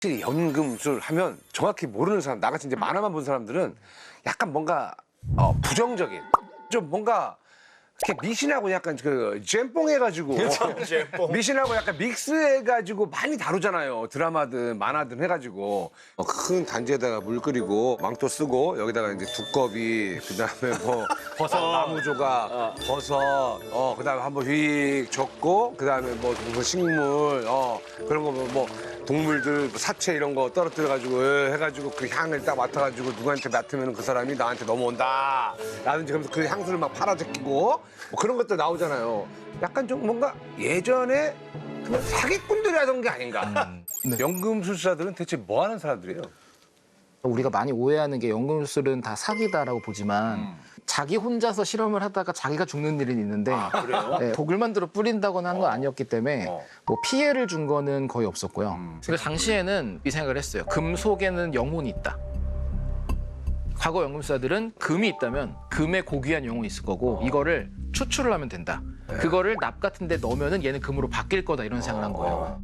확실히 연금술 하면 정확히 모르는 사람, 나같이 이제 만화만 본 사람들은 약간 뭔가 부정적인, 좀 뭔가 이렇게 미신하고 약간 그 잼뽕 해가지고 미신하고 약간 믹스해가지고 많이 다루잖아요. 드라마든 만화든 해가지고 큰 단지에다가 물 끓이고 망토 쓰고 여기다가 이제 두꺼비, 그다음에 뭐 버섯, 나무 조각, 버섯, 그다음에 한번 휙 젓고 그다음에 뭐 무슨 식물, 그런 거 뭐 동물들 뭐 사체 이런 거 떨어뜨려가지고 해가지고 그 향을 딱 맡아가지고 누구한테 맡으면 그 사람이 나한테 넘어온다 라든지, 그러면서 그 향수를 막 팔아 제끼고 뭐 그런 것들 나오잖아요. 약간 좀 뭔가 예전에 그냥 사기꾼들이 하던 게 아닌가. 네. 연금술사들은 대체 뭐 하는 사람들이에요? 우리가 많이 오해하는 게 연금술은 다 사기다라고 보지만 자기 혼자서 실험을 하다가 자기가 죽는 일은 있는데 네, 독을 만들어 뿌린다거나 하는 건 아니었기 때문에 뭐 피해를 준 거는 거의 없었고요. 그래서 당시에는 이 생각을 했어요. 금 속에는 영혼이 있다. 과거 연금술사들은 금이 있다면 금에 고귀한 영혼이 있을 거고 이거를 추출을 하면 된다. 그거를 납 같은 데 넣으면은 얘는 금으로 바뀔 거다 이런 생각을 한 거예요.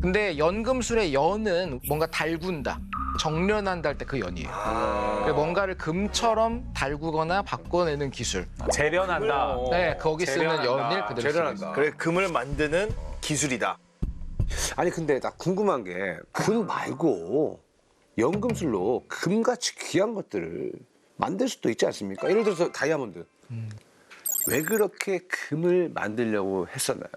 근데 연금술의 연은 뭔가 달군다, 정련한다 할 때 그 연이에요. 그러니까 뭔가를 금처럼 달구거나 바꿔내는 기술. 재련한다. 네, 거기 쓰는 연을 그대로 쓰는 재련한다. 그래 금을 만드는 기술이다. 아니 근데 나 궁금한 게 금 말고 연금술로 금같이 귀한 것들을 만들 수도 있지 않습니까? 예를 들어서 다이아몬드. 왜 그렇게 금을 만들려고 했었나요?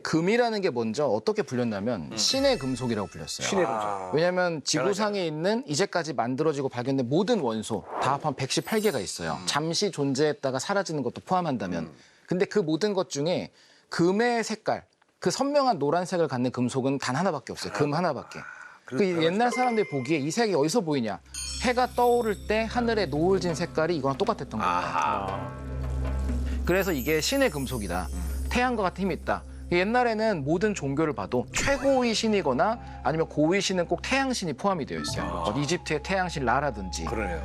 금이라는 게 먼저 어떻게 불렸냐면 신의 금속이라고 불렸어요. 신의 금속. 왜냐하면 지구상에 있는 이제까지 만들어지고 발견된 모든 원소 다 합하면 118개가 있어요. 잠시 존재했다가 사라지는 것도 포함한다면. 근데 그 모든 것 중에 금의 색깔, 그 선명한 노란색을 갖는 금속은 단 하나밖에 없어요. 금 하나밖에. 그 옛날 사람들이 보기에 이 색이 어디서 보이냐? 해가 떠오를 때 하늘에 노을진 색깔이 이거랑 똑같았던 거예요. 그래서 이게 신의 금속이다. 태양과 같은 힘이 있다. 옛날에는 모든 종교를 봐도 최고의 신이거나 아니면 고위 신은 꼭 태양신이 포함이 되어 있어요. 이집트의 태양신 라라든지. 그러네요.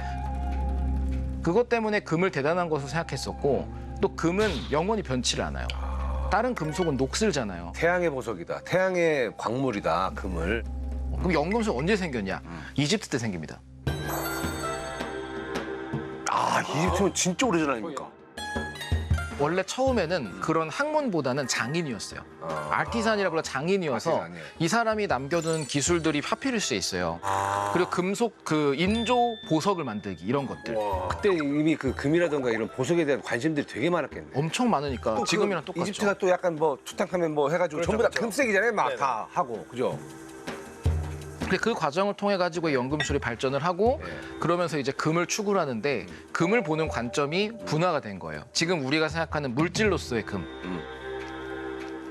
그것 때문에 금을 대단한 것으로 생각했었고 또 금은 영원히 변치를 않아요. 다른 금속은 녹슬잖아요. 태양의 보석이다. 태양의 광물이다. 금을. 그럼 연금술 언제 생겼냐? 이집트 때 생깁니다. 이집트는 진짜 오래전 아닙니까? 원래 처음에는 그런 학문보다는 장인이었어요. 아티산이라고 불러 장인이어서 아티산이에요. 이 사람이 남겨둔 기술들이 파피루스에 있어요. 그리고 금속 그 인조 보석을 만들기 이런 것들 그때 이미 그 금이라든가 이런 보석에 대한 관심들이 되게 많았겠네. 엄청 많으니까 또 지금이랑 그 똑같죠. 이집트가 또 약간 뭐 투탕카멘 뭐 해가지고 전부 다 그렇죠. 금색이잖아요. 막 네네. 다 하고 그죠? 근데 그 과정을 통해 가지고 연금술이 발전을 하고 그러면서 이제 금을 추구하는데 금을 보는 관점이 분화가 된 거예요. 지금 우리가 생각하는 물질로서의 금.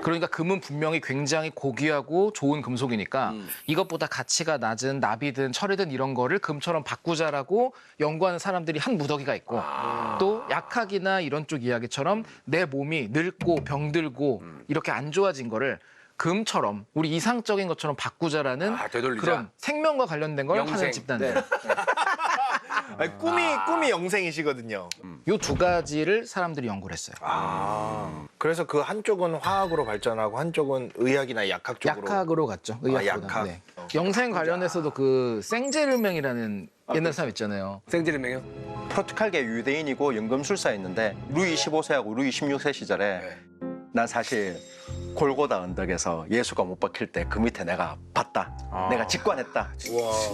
그러니까 금은 분명히 굉장히 고귀하고 좋은 금속이니까 이것보다 가치가 낮은 나비든 철이든 이런 거를 금처럼 바꾸자라고 연구하는 사람들이 한 무더기가 있고 또 약학이나 이런 쪽 이야기처럼 내 몸이 늙고 병들고 이렇게 안 좋아진 거를 금처럼 우리 이상적인 것처럼 바꾸자라는 되돌리자. 그런 생명과 관련된 걸 영생. 하는 집단들. 아니, 꿈이 영생이시거든요. 이 두 가지를 사람들이 연구를 했어요. 그래서 그 한쪽은 화학으로 발전하고 한쪽은 의학이나 약학 쪽으로. 약학으로 갔죠. 의학보다. 약학. 네. 영생 관련해서도 그 생제르맹이라는 옛날 사람 있잖아요. 생제르맹이요? 포르투갈계 유대인이고 연금술사였는데 루이 15세하고 루이 16세 시절에 난 사실 골고다 언덕에서 예수가 못 박힐 때 그 밑에 내가 봤다. 내가 직관했다.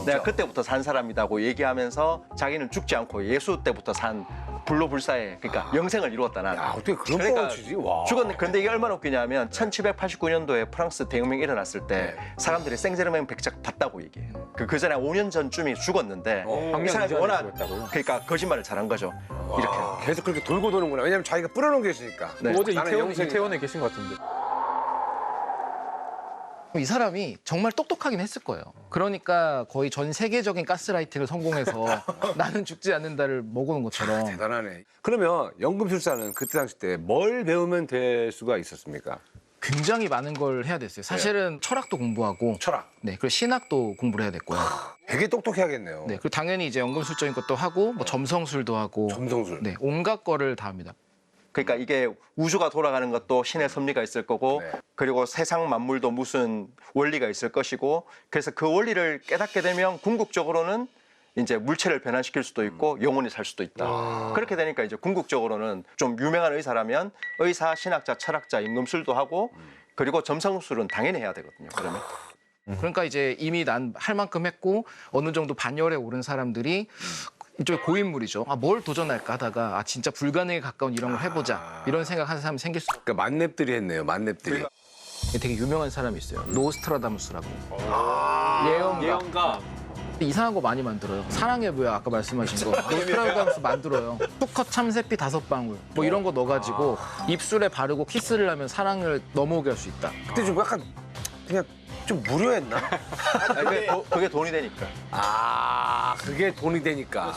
내가 그때부터 산 사람이다고 얘기하면서 자기는 죽지 않고 예수 때부터 산 불로불사의 그러니까 영생을 이루었다. 난. 야, 어떻게 그런 그러니까 뻥을 치지? 와. 죽었는데 그런데 이게 얼마나 웃기냐면 1789년도에 프랑스 대혁명이 일어났을 때 사람들이 생제르맹 백작 봤다고 얘기해요. 그 전에 5년 전쯤이 죽었는데 이 사람이 워낙 그러니까 거짓말을 잘한 거죠. 이렇게. 계속 그렇게 돌고 도는구나. 왜냐면 자기가 뿌려놓은 게 있으니까. 네. 어제 나는 영생이다. 이태원에 계신 것 같은데. 이 사람이 정말 똑똑하긴 했을 거예요. 그러니까 거의 전 세계적인 가스라이팅을 성공해서 나는 죽지 않는다를 먹어놓은 것처럼. 대단하네. 그러면 연금술사는 그때 당시 때 뭘 배우면 될 수가 있었습니까? 굉장히 많은 걸 해야 됐어요. 사실은 철학도 공부하고 철학. 네, 그리고 신학도 공부를 해야 됐고요. 되게 똑똑해야겠네요. 네, 그리고 당연히 이제 연금술적인 것도 하고 뭐 점성술도 하고 점성술. 네, 온갖 거를 다 합니다. 그러니까 이게 우주가 돌아가는 것도 신의 섭리가 있을 거고 네. 그리고 세상 만물도 무슨 원리가 있을 것이고 그래서 그 원리를 깨닫게 되면 궁극적으로는 이제 물체를 변환시킬 수도 있고 영원히 살 수도 있다. 그렇게 되니까 이제 궁극적으로는 좀 유명한 의사라면 의사, 신학자, 철학자, 임금술도 하고 그리고 점성술은 당연히 해야 되거든요. 그러면. 그러니까 이제 이미 난 할 만큼 했고 어느 정도 반열에 오른 사람들이 이쪽에 고인물이죠. 아, 뭘 도전할까 하다가 아, 진짜 불가능에 가까운 이런 걸 해보자. 이런 생각하는 사람이 생길 수. 그러니까 만렙들이 했네요. 만렙들이. 되게 유명한 사람이 있어요. 노스트라다무스라고. 예언가. 이상한 거 많이 만들어요. 사랑의 묘약 아까 말씀하신 거. 노스트라다무스 만들어요. 수컷 참새피 5방울 뭐 이런 거 넣어가지고 입술에 바르고 키스를 하면 사랑을 넘어오게 할 수 있다. 그때 좀 약간 그냥 좀 무료했나? 아니, 그게 돈이 되니까. 아, 그게 돈이 되니까.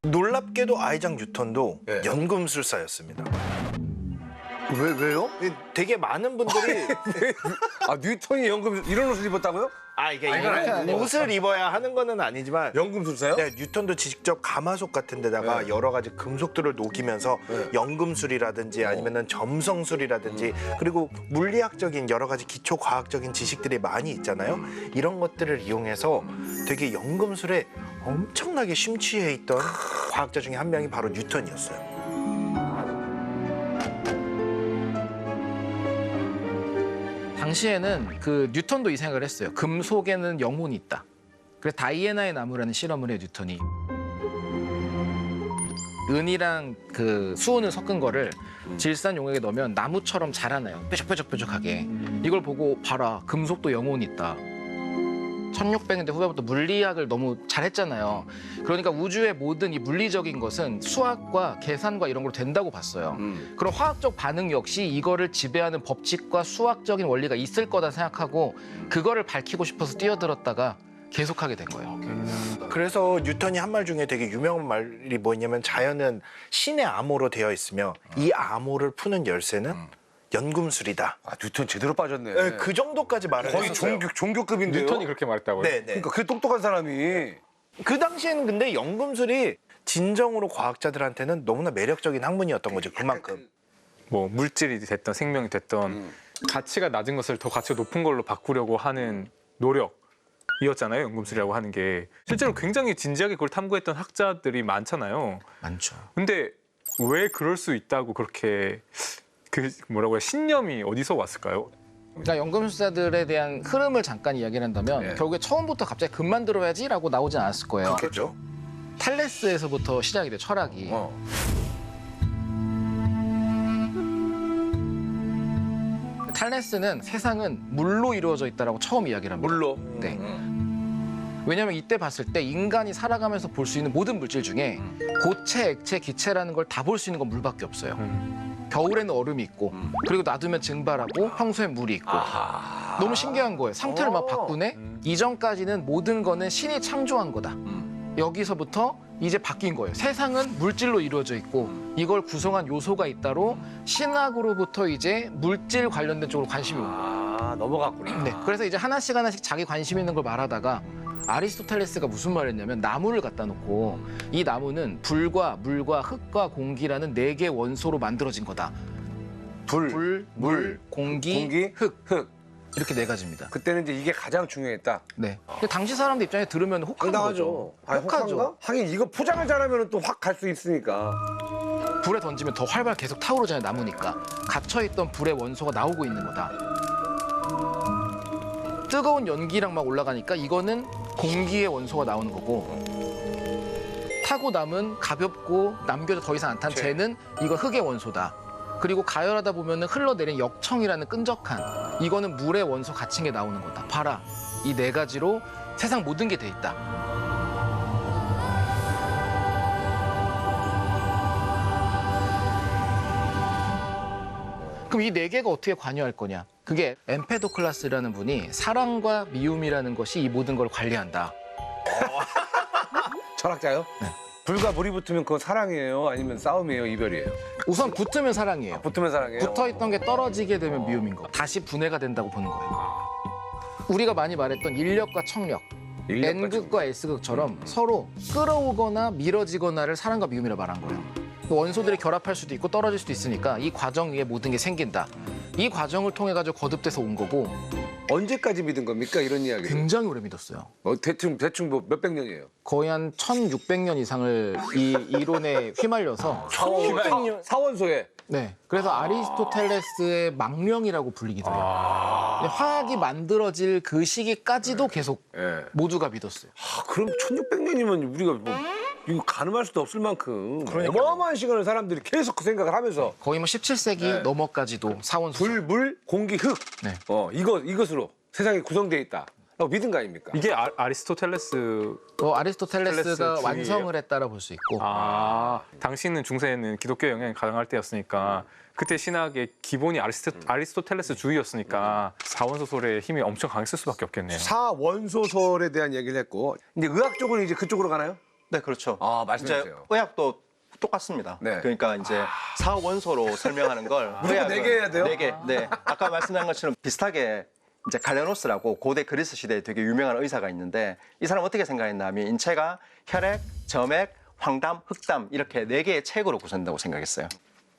놀랍게도 아이작 뉴턴도 예. 연금술사였습니다. 왜요? 되게 많은 분들이 아, 뉴턴이 연금 이런 옷을 입었다고요? 이게 이건 아니고. 옷을 입어야 하는 거는 아니지만 연금술사요? 네, 뉴턴도 직접 가마솥 같은 데다가 네. 여러 가지 금속들을 녹이면서 네. 연금술이라든지 아니면은 점성술이라든지 그리고 물리학적인 여러 가지 기초 과학적인 지식들이 많이 있잖아요. 이런 것들을 이용해서 되게 연금술에 엄청나게 심취해 있던 과학자 중에 한 명이 바로 뉴턴이었어요. 당시에는 그 뉴턴도 이 생각을 했어요. 금속에는 영혼이 있다. 그래서 다이애나의 나무라는 실험을 해요, 뉴턴이. 은이랑 그 수은을 섞은 거를 질산 용액에 넣으면 나무처럼 자라나요. 뾰족뾰족하게. 이걸 보고 봐라, 금속도 영혼이 있다. 1600년대 후반부터 물리학을 너무 잘했잖아요. 그러니까 우주의 모든 이 물리적인 것은 수학과 계산과 이런 걸로 된다고 봤어요. 그럼 화학적 반응 역시 이거를 지배하는 법칙과 수학적인 원리가 있을 거다 생각하고 그거를 밝히고 싶어서 뛰어들었다가 계속하게 된 거예요. 그래서 뉴턴이 한 말 중에 되게 유명한 말이 뭐냐면 자연은 신의 암호로 되어 있으며 이 암호를 푸는 열쇠는 연금술이다. 아, 뉴턴 제대로 빠졌네. 네, 그 정도까지 말을 거의 했었어요. 종교급인데요. 뉴턴이 그렇게 말했다고요? 네, 네. 그러니까 그 똑똑한 사람이 그 당시에는 근데 연금술이 진정으로 과학자들한테는 너무나 매력적인 학문이었던 거죠. 그만큼. 뭐 물질이 됐던 생명이 됐던 가치가 낮은 것을 더 가치가 높은 걸로 바꾸려고 하는 노력이었잖아요. 연금술이라고 하는 게 실제로 굉장히 진지하게 그걸 탐구했던 학자들이 많잖아요. 많죠. 근데 왜 그럴 수 있다고 그렇게 그 뭐라고 해야 신념이 어디서 왔을까요? 그러니까 연금술사들에 대한 흐름을 잠깐 이야기를 한다면 네. 결국에 처음부터 갑자기 금 만들어야지라고 나오진 않았을 거예요. 그렇겠죠. 탈레스에서부터 시작이 돼, 철학이. 탈레스는 세상은 물로 이루어져 있다라고 처음 이야기를 합니다. 물로. 네. 왜냐하면 이때 봤을 때 인간이 살아가면서 볼 수 있는 모든 물질 중에 고체, 액체, 기체라는 걸 다 볼 수 있는 건 물밖에 없어요. 겨울에는 얼음이 있고 그리고 놔두면 증발하고 평소엔 물이 있고 너무 신기한 거예요. 상태를 막 바꾸네. 이전까지는 모든 거는 신이 창조한 거다. 여기서부터 이제 바뀐 거예요. 세상은 물질로 이루어져 있고 이걸 구성한 요소가 있다로 신학으로부터 이제 물질 관련된 쪽으로 관심이 온 거예요. 아, 넘어갔구나. 네, 그래서 이제 하나씩 자기 관심 있는 걸 말하다가 아리스토텔레스가 무슨 말을 했냐면 나무를 갖다 놓고 이 나무는 불과 물과 흙과 공기라는 4개 원소로 만들어진 거다. 불, 물, 공기, 흙. 이렇게 4가지입니다. 그때는 이제 이게 가장 중요했다. 네. 근데 당시 사람들 입장에 들으면 혹한 거죠. 혹하죠. 하긴 이거 포장을 잘하면 또 확 갈 수 있으니까. 불에 던지면 더 활발 계속 타오르잖아요, 나무니까. 갇혀있던 불의 원소가 나오고 있는 거다. 뜨거운 연기랑 막 올라가니까 이거는 공기의 원소가 나오는 거고 타고 남은 가볍고 남겨져 더 이상 안 탄 쟤는 이거 흙의 원소다. 그리고 가열하다 보면 흘러내린 역청이라는 끈적한 이거는 물의 원소 갇힌 게 나오는 거다. 봐라, 이 4가지로 세상 모든 게 돼 있다. 그럼 이 4개가 어떻게 관여할 거냐? 그게 엠페도클라스라는 분이 사랑과 미움이라는 것이 이 모든 걸 관리한다. 철학자요? 네. 불과 물이 붙으면 그건 사랑이에요? 아니면 싸움이에요? 이별이에요? 우선 붙으면 사랑이에요. 붙으면 사랑이에요? 붙어있던 게 떨어지게 되면 미움인 거. 다시 분해가 된다고 보는 거예요. 우리가 많이 말했던 인력과 청력. N극과 S극처럼 서로 끌어오거나 미뤄지거나를 사랑과 미움이라 말한 거예요. 원소들이 결합할 수도 있고 떨어질 수도 있으니까 이 과정 위에 모든 게 생긴다. 이 과정을 통해 가지고 거듭돼서 온 거고 언제까지 믿은 겁니까 이런 이야기? 굉장히 오래 믿었어요. 대충 뭐 몇백 년이에요. 거의 한 1600년 이상을 이 이론에 휘말려서 1600년 사원소에. 네. 그래서 아리스토텔레스의 망령이라고 불리기도 해요. 근데 화학이 만들어질 그 시기까지도 계속 예. 모두가 믿었어요. 그럼 1600년이면 우리가 뭐 이거 가늠할 수도 없을 만큼 어마어마한 시간을 사람들이 계속 그 생각을 하면서 거의 뭐 17세기 넘어까지도 사원소. 불, 물, 공기, 흙. 네. 이것으로 세상이 구성되어 있다. 라고 믿은 거 아닙니까? 이게 아리스토텔레스 아리스토텔레스가 텔레스 완성을 했다라 볼 수 있고 당시는 중세에는 기독교 영향이 가능할 때였으니까 그때 신학의 기본이 아리스토텔레스주의였으니까 사원소설의 힘이 엄청 강했을 수밖에 없겠네요. 사원소설에 대한 얘기를 했고 이제 의학적으로 이제 그쪽으로 가나요? 네, 그렇죠. 말씀해 이제 주세요. 의학도 똑같습니다. 네. 그러니까 이제 사원소로 설명하는 걸 무조건 네 개 해야 돼요? 4개. 네. 아까 말씀한 것처럼 비슷하게 이제 갈레노스라고 고대 그리스 시대에 되게 유명한 의사가 있는데 이 사람 어떻게 생각했냐면 인체가 혈액, 점액, 황담, 흑담 이렇게 4개의 책으로 구성된다고 생각했어요.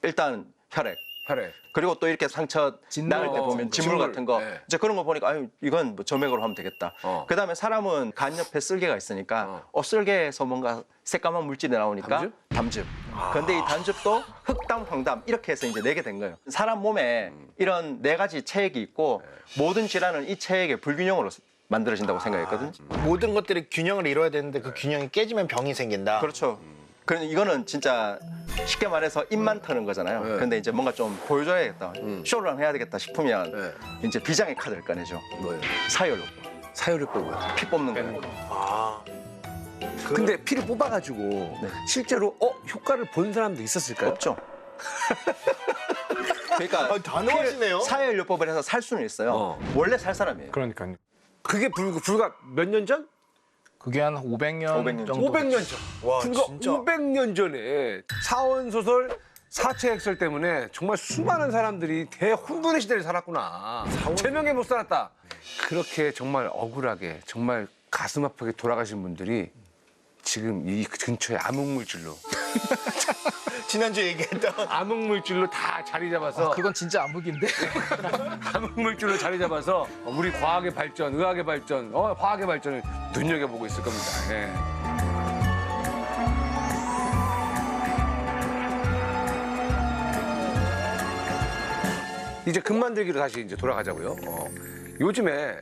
일단 혈액. 그리고 또 이렇게 상처 나을 때 보면 진물 같은 거 네. 이제 그런 거 보니까 아유 이건 뭐 점액으로 하면 되겠다. 그다음에 사람은 간 옆에 쓸개가 있으니까 쓸개에서 뭔가 새까만 물질이 나오니까 담즙. 그런데 이 담즙도 흑담, 황담 이렇게 해서 이제 4개 된 거예요. 사람 몸에 이런 4가지 체액이 있고 모든 질환은 이 체액의 불균형으로 만들어진다고 생각했거든요. 모든 것들이 균형을 이뤄야 되는데 그 균형이 깨지면 병이 생긴다. 그렇죠. 그래서 이거는 진짜 쉽게 말해서 입만 터는 거잖아요. 그런데 이제 뭔가 좀 보여줘야겠다. 쇼를 해야 되겠다 싶으면 이제 비장의 카드를 꺼내죠. 뭐예요? 사혈로 사유를 뽑아요. 피 뽑는 거예요. 근데 피를 뽑아가지고 실제로 효과를 본 사람도 있었을까요? 없죠. 그러니까 단호하시네요. 사혈요법을 해서 살 수는 있어요. 원래 살 사람이에요. 그러니까요. 그게 불과 몇 년 전? 그게 한 500년 500년 정도. 500년 전. 와, 불과 진짜. 500년 전에 사원소설 사채액설 때문에 정말 수많은 사람들이 대혼돈의 시대를 살았구나. 제명에 못 살았다. 그렇게 정말 억울하게 정말 가슴 아프게 돌아가신 분들이 지금 이 근처에 암흑물질로 지난주에 얘기했던 암흑물질로 다 자리 잡아서 그건 진짜 암흑인데. 암흑물질로 자리 잡아서 우리 과학의 발전, 의학의 발전, 화학의 발전을 눈여겨보고 있을 겁니다. 예. 이제 금 만들기로 다시 이제 돌아가자고요. 요즘에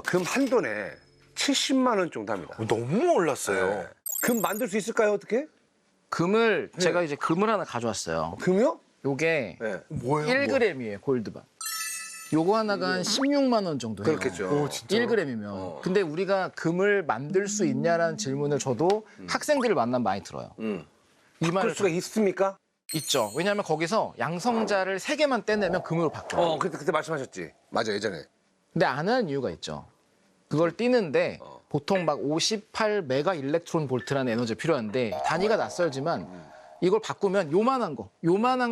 금 한 돈에 70만 원 정도 합니다. 너무 올랐어요. 금 만들 수 있을까요, 어떻게? 금을 제가 이제 금을 하나 가져왔어요. 금이요? 요게 네. 뭐예요? 1g이에요, 골드바. 요거 하나가 한 16만 원 정도 해요. 그렇겠죠. 1g이면. 근데 우리가 금을 만들 수 있냐라는 질문을 저도 학생들을 만나면 많이 들어요. 이 바꿀 말을 수가 있습니까? 있죠. 왜냐하면 거기서 양성자를 3개만 떼내면 금으로 바뀌어요. 그때 말씀하셨지. 맞아, 예전에. 근데 안 하는 이유가 있죠. 그걸 띄는데 보통 막 58 메가 일렉트론 볼트라는 에너지가 필요한데 단위가 낯설지만 이걸 바꾸면 요만한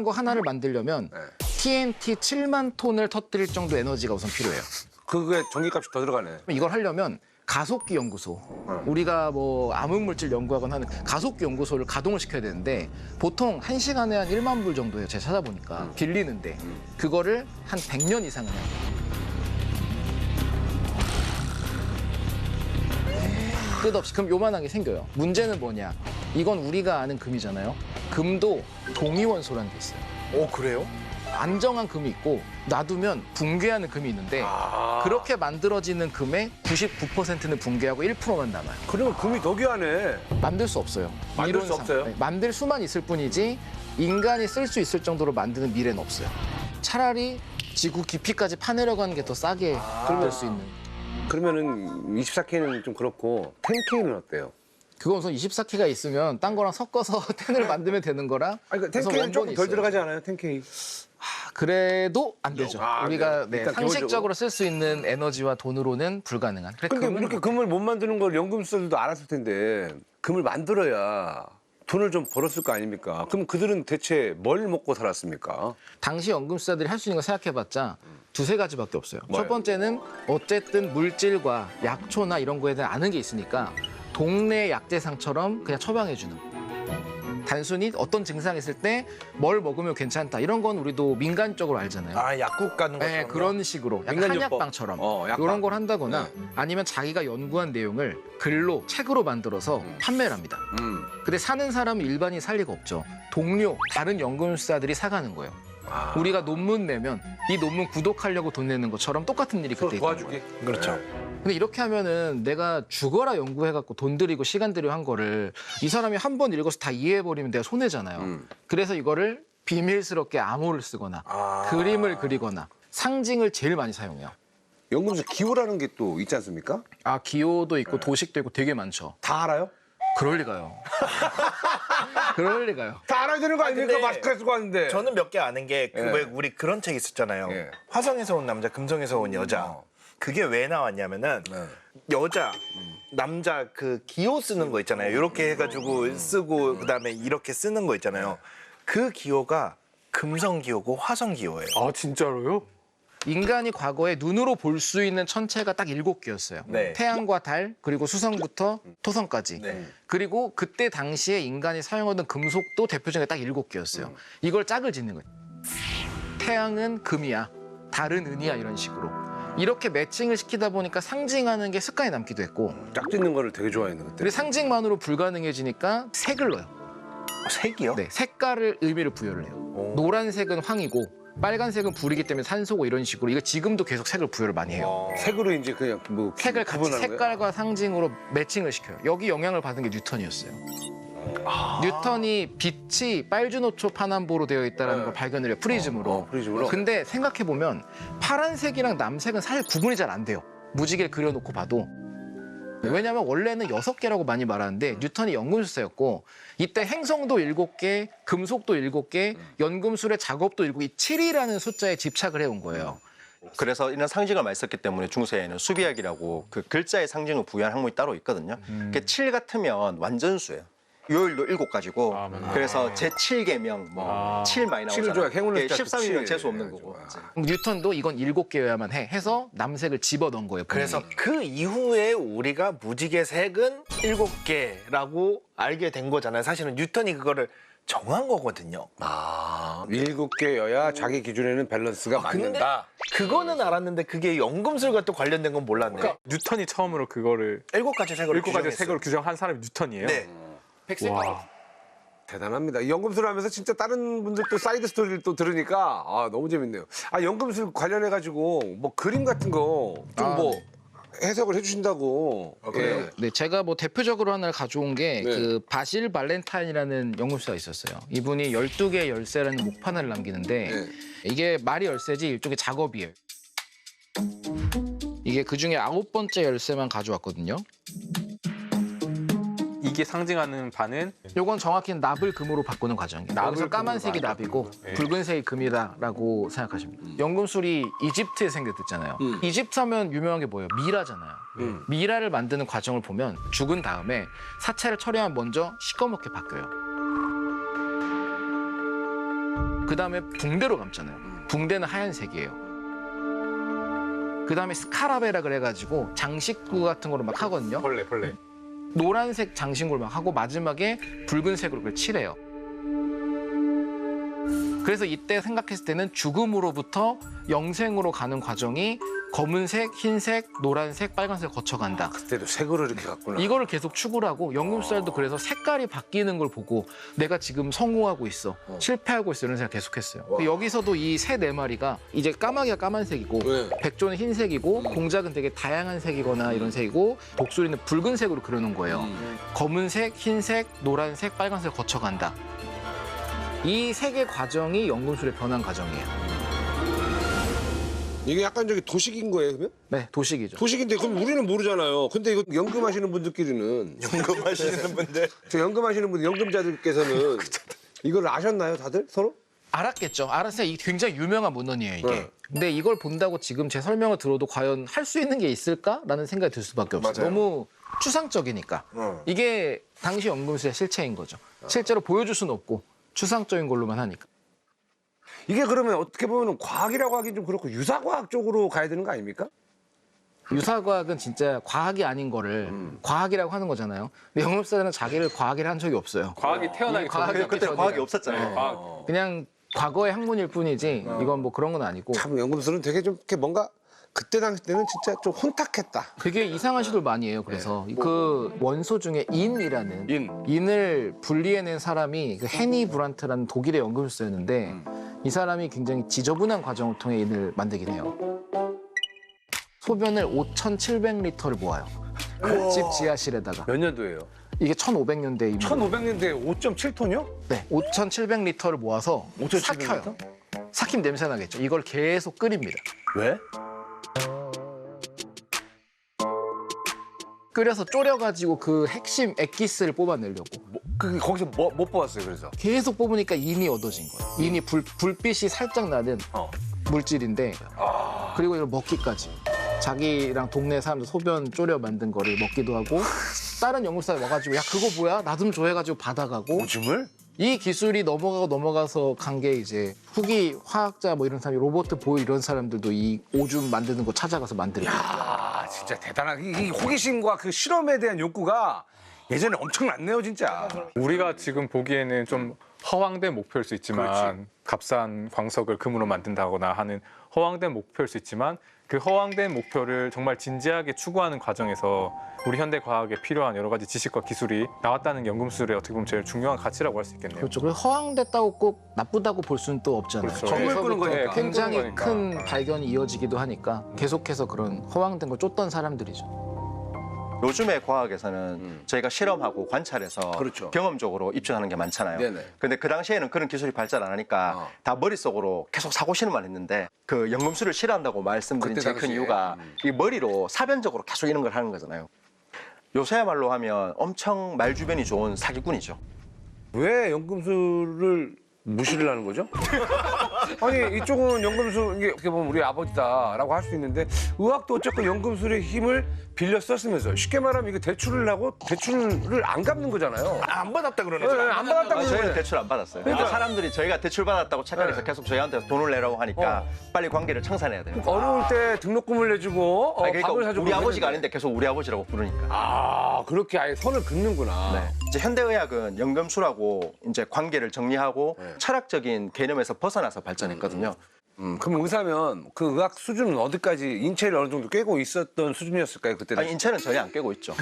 거 하나를 만들려면 TNT 7만 톤을 터뜨릴 정도 에너지가 우선 필요해요. 그게 전기값이 더 들어가네. 이걸 하려면 가속기 연구소, 우리가 뭐 암흑물질 연구하거나 하는 가속기 연구소를 가동을 시켜야 되는데 보통 1시간에 한 1만 불 정도예요. 제가 찾아보니까 빌리는데 그거를 한 100년 이상은 해요. 끝없이 금 요만하게 생겨요. 문제는 뭐냐? 이건 우리가 아는 금이잖아요. 금도 동위원소라는 게 있어요. 그래요? 안정한 금이 있고 놔두면 붕괴하는 금이 있는데 그렇게 만들어지는 금의 99%는 붕괴하고 1%만 남아요. 그러면 금이 더 귀하네. 만들 수 없어요. 만들 수 이론상. 없어요? 네, 만들 수만 있을 뿐이지 인간이 쓸 수 있을 정도로 만드는 미래는 없어요. 차라리 지구 깊이까지 파내려고 하는 게 더 싸게 될 수 있는. 그러면은 24K는 좀 그렇고 10K는 어때요? 그건 우선 24K가 있으면 딴 거랑 섞어서 텐을 만들면 되는 거라. 아니, 그러니까 우선 10K는 조금 원본이 덜 있어요. 들어가지 않아요? 10K. 그래도 안 되죠. 우리가 네. 일단 상식적으로 쓸 수 있는 에너지와 돈으로는 불가능한. 근데 이렇게 금을 못 만드는 걸 연금술사들도 알았을 텐데 금을 만들어야 돈을 좀 벌었을 거 아닙니까? 그럼 그들은 대체 뭘 먹고 살았습니까? 당시 연금술사들이 할 수 있는 거 생각해봤자 두세 가지밖에 없어요. 뭐예요? 첫 번째는 어쨌든 물질과 약초나 이런 거에 대한 아는 게 있으니까 동네 약재상처럼 그냥 처방해주는 거. 단순히 어떤 증상이 있을 때 뭘 먹으면 괜찮다 이런 건 우리도 민간적으로 알잖아요. 아 약국 가는 것처럼. 네, 그런 식으로 약간 민간요법. 한약방처럼 약방. 이런 걸 한다거나 아니면 자기가 연구한 내용을 글로 책으로 만들어서 판매를 합니다. 근데 사는 사람은 일반인이 살 리가 없죠. 동료, 다른 연금술사들이 사가는 거예요. 우리가 논문 내면 이 논문 구독하려고 돈 내는 것처럼 똑같은 일이 서로 그때 있던 도와주기. 거예요. 그렇죠. 근데 이렇게 하면은 내가 죽어라 연구해갖고 돈 들이고 시간 들이고 한 거를 이 사람이 한 번 읽어서 다 이해해버리면 내가 손해잖아요. 그래서 이거를 비밀스럽게 암호를 쓰거나 그림을 그리거나 상징을 제일 많이 사용해요. 연금술 기호라는 게 또 있지 않습니까? 아 기호도 있고 도식도 있고 되게 많죠. 다 알아요? 그럴 리가요. 그럴 리가요. 다 알아야 되는 거 아닙니까? 근데 마스크를 쓰고 왔는데. 저는 몇 개 아는 게 그 예. 왜 우리 그런 책 있었잖아요. 예. 화성에서 온 남자, 금성에서 온 여자. 그게 왜 나왔냐면은 여자, 남자 그 기호 쓰는 거 있잖아요. 이렇게 해가지고 쓰고 그다음에 이렇게 쓰는 거 있잖아요. 그 기호가 금성 기호고 화성 기호예요. 아 진짜로요? 인간이 과거에 눈으로 볼 수 있는 천체가 딱 7개였어요. 네. 태양과 달, 그리고 수성부터 토성까지. 네. 그리고 그때 당시에 인간이 사용하던 금속도 대표적인 게 딱 7개였어요. 이걸 짝을 짓는 거예요. 태양은 금이야, 달은 은이야 이런 식으로. 이렇게 매칭을 시키다 보니까 상징하는 게 습관이 남기도 했고 짝 짓는 거를 되게 좋아했는 그때. 그리고 상징만으로 불가능해지니까 색을 넣어요. 색이요? 네, 색깔을 의미를 부여를 해요. 노란색은 황이고 빨간색은 불이기 때문에 산소고 이런 식으로 이거 지금도 계속 색을 부여를 많이 해요. 색으로 이제 그냥 뭐 색을 같이 구분하는 거예요? 색깔과 상징으로 매칭을 시켜요. 여기 영향을 받은 게 뉴턴이었어요. 뉴턴이 빛이 빨주노초 파남보로 되어 있다는 걸 발견을 해요. 프리즘으로. 프리즘으로. 근데 생각해 보면 파란색이랑 남색은 사실 구분이 잘 안 돼요. 무지개를 그려놓고 봐도. 왜냐하면 원래는 6개라고 많이 말하는데 뉴턴이 연금술사였고 이때 행성도 7개, 금속도 7개, 연금술의 작업도 7개, 이 7이라는 숫자에 집착을 해온 거예요. 그래서 이런 상징을 많이 썼기 때문에 중세에는 수비학이라고 그 글자의 상징을 부여한 학문이 따로 있거든요. 그 7 같으면 완전수예요. 요일도 7가지고 아, 맞네. 그래서 제7계명 뭐 7 많이 칠을 나오잖아요. 좋아해. 행운을 숫자 13이면 칠. 재수 없는 거고. 그럼 뉴턴도 이건 7개여야만 해 해서 남색을 집어넣은 거예요. 그래서 본인이. 그 이후에 우리가 무지개 색은 7개라고 알게 된 거잖아요. 사실은 뉴턴이 그거를 정한 거거든요. 아, 7개여야 자기 기준에는 밸런스가 맞는다. 그거는 알았는데 그게 연금술과 또 관련된 건 몰랐네. 그러니까 뉴턴이 처음으로 그거를 7가지 색으로 7가지 규정했어요. 색으로 규정한 사람이 뉴턴이에요. 네. 와. 대단합니다. 이 연금술 하면서 진짜 다른 분들 또 사이드 스토리를 또 들으니까 너무 재밌네요. 연금술 관련해가지고 뭐 그림 같은 거 좀 뭐 해석을 해주신다고. 그래요? 네, 제가 뭐 대표적으로 하나를 가져온 게 네. 그 바실 발렌타인이라는 연금술사가 있었어요. 이분이 12개의 열쇠라는 목판을 남기는데 네. 이게 말이 열쇠지 일종의 작업이에요. 이게 그중에 9번째 열쇠만 가져왔거든요. 이게 상징하는 바는 요건 정확히 납을 금으로 바꾸는 과정이에요. 납을 여기서 까만색이 금으로 납이고 네. 붉은색이 금이다라고 생각하시면 돼요. 연금술이 이집트에 생겼댔잖아요. 이집트 하면 유명한 게 뭐예요? 미라잖아요. 미라를 만드는 과정을 보면 죽은 다음에 사체를 처리하면 먼저 시꺼멓게 바뀌어요. 그 다음에 붕대로 감잖아요. 붕대는 하얀색이에요. 그 다음에 스카라베라 그래가지고 장식구 같은 거로 막 하거든요. 벌레. 노란색 장신구를 막 하고 마지막에 붉은색으로 그걸 칠해요. 그래서 이때 생각했을 때는 죽음으로부터 영생으로 가는 과정이 검은색, 흰색, 노란색, 빨간색 거쳐간다. 그때도 색으로 이렇게 갔구나. 이거를 계속 추구를 하고 연금술도 그래서 색깔이 바뀌는 걸 보고 내가 지금 성공하고 있어, 실패하고 있어 이런 생각 계속했어요. 여기서도 이 새 4마리가 이제 까마귀가 까만색이고 네. 백조는 흰색이고 공작은 되게 다양한 색이거나 이런 색이고 독수리는 붉은색으로 그려놓은 거예요. 검은색, 흰색, 노란색, 빨간색 거쳐간다. 이 세 개 과정이 연금술의 변환 과정이에요. 이게 약간 저기 도식인 거예요, 그러면? 네, 도식이죠. 도식인데 그럼 우리는 모르잖아요. 근데 이거 연금하시는 분들끼리는 연금하시는 분들. 저 연금하시는 분들 연금자들께서는 이걸 아셨나요, 다들 서로? 알았겠죠. 알았어요. 이게 굉장히 유명한 문헌이에요, 이게. 네. 근데 이걸 본다고 지금 제 설명을 들어도 과연 할 수 있는 게 있을까라는 생각이 들 수밖에 없어요. 맞아요. 너무 추상적이니까. 이게 당시 연금술의 실체인 거죠. 실제로 보여줄 수는 없고 추상적인 걸로만 하니까. 이게 그러면 어떻게 보면 과학이라고 하긴 좀 그렇고 유사과학 쪽으로 가야 되는 거 아닙니까? 유사과학은 진짜 과학이 아닌 거를 과학이라고 하는 거잖아요. 근데 연금술사는 자기를 과학이라 한 적이 없어요. 과학이 태어나기 과학이 전에 그때 전이라. 과학이 없었잖아요. 과학. 그냥 과거의 학문일 뿐이지 이건 뭐 그런 건 아니고 참 연금술은 되게 좀 이렇게 뭔가 그때 당시 때는 진짜 좀 혼탁했다. 되게 이상한 시도를 많이 해요. 그래서 그 원소 중에 인이라는 인. 인을 분리해낸 사람이 그 헤니 브란트라는 독일의 연금술사였는데 이 사람이 굉장히 지저분한 과정을 통해 인을 만들긴 해요. 소변을 5,700리터를 모아요. 집 지하실에다가. 몇 년도예요? 이게 1500년대입니다. 1500년대에 5.7톤이요? 네, 5,700리터를 모아서 5,700 삭혀요. 삭힘 냄새 나겠죠. 이걸 계속 끓입니다. 왜? 끓여서 졸여가지고 그 핵심 액기스를 뽑아내려고. 거기서 못 뽑았어요, 그래서. 계속 뽑으니까 인이 얻어진 거예요. 인이 불빛이 살짝 나는 물질인데 그리고 이걸 먹기까지. 자기랑 동네 사람들 소변 졸여 만든 거를 먹기도 하고 다른 연구사에 와가지고 야 그거 뭐야? 나 좀 줘 해가지고 받아가고 오줌을? 이 기술이 넘어가서 간 게 이제 후기 화학자 뭐 이런 사람이 로버트 보일 이런 사람들도 이 오줌 만드는 거 찾아가서 만들고 아, 진짜 대단하게. 이 호기심과 그 실험에 대한 욕구가 예전에 엄청났네요, 진짜. 우리가 지금 보기에는 좀 허황된 목표일 수 있지만 값싼 광석을 금으로 만든다거나 하는 허황된 목표일 수 있지만 그 허황된 목표를 정말 진지하게 추구하는 과정에서 우리 현대 과학에 필요한 여러 가지 지식과 기술이 나왔다는 게 연금술의 어떻게 보면 제일 중요한 가치라고 할 수 있겠네요. 그렇죠. 그리고 허황됐다고 꼭 나쁘다고 볼 수는 또 없잖아요. 그렇죠. 정말 끄는 거기서부터 거니까. 굉장히 거니까. 큰 발견이 이어지기도 하니까 계속해서 그런 허황된 걸 쫓던 사람들이죠. 요즘의 과학에서는 저희가 실험하고 관찰해서 그렇죠. 경험적으로 입증하는 게 많잖아요. 네네. 근데 그 당시에는 그런 기술이 발달 안 하니까 다 머릿속으로 계속 사고실험만 했는데 그 연금술을 싫어한다고 말씀드린 그때 제일 큰 당시에. 이유가 이 머리로 사변적으로 계속 이런 걸 하는 거잖아요. 요새야말로 하면 엄청 말주변이 좋은 사기꾼이죠. 왜 연금술을 무시를 하는 거죠? 아니 이쪽은 연금술 이게 어떻게 보면 우리 아버지다라고 할 수 있는데 의학도 어쨌건 연금술의 힘을 빌려 썼으면서 쉽게 말하면 이거 대출을 하고 대출을 안 갚는 거잖아요. 안 받았다 그러네. 네, 안 받았다고 저희는 그러네. 대출 안 받았어요. 그러니까. 사람들이 저희가 대출 받았다고 착각해서 계속 저희한테 돈을 내라고 하니까 빨리 관계를 청산해야 돼요. 어려울 때 등록금을 내주고 아니, 그러니까 밥을 사주고 우리 아버지가 그랬는데. 아닌데 계속 우리 아버지라고 부르니까. 아 그렇게 아예 선을 긋는구나. 네. 이제 현대의학은 연금술하고 이제 관계를 정리하고 철학적인 개념에서 벗어나서 발전했거든요. 그럼 의사면 그 의학 수준은 어디까지 인체를 어느 정도 깨고 있었던 수준이었을까요 그때? 아니 인체는 전혀 안 깨고 있죠.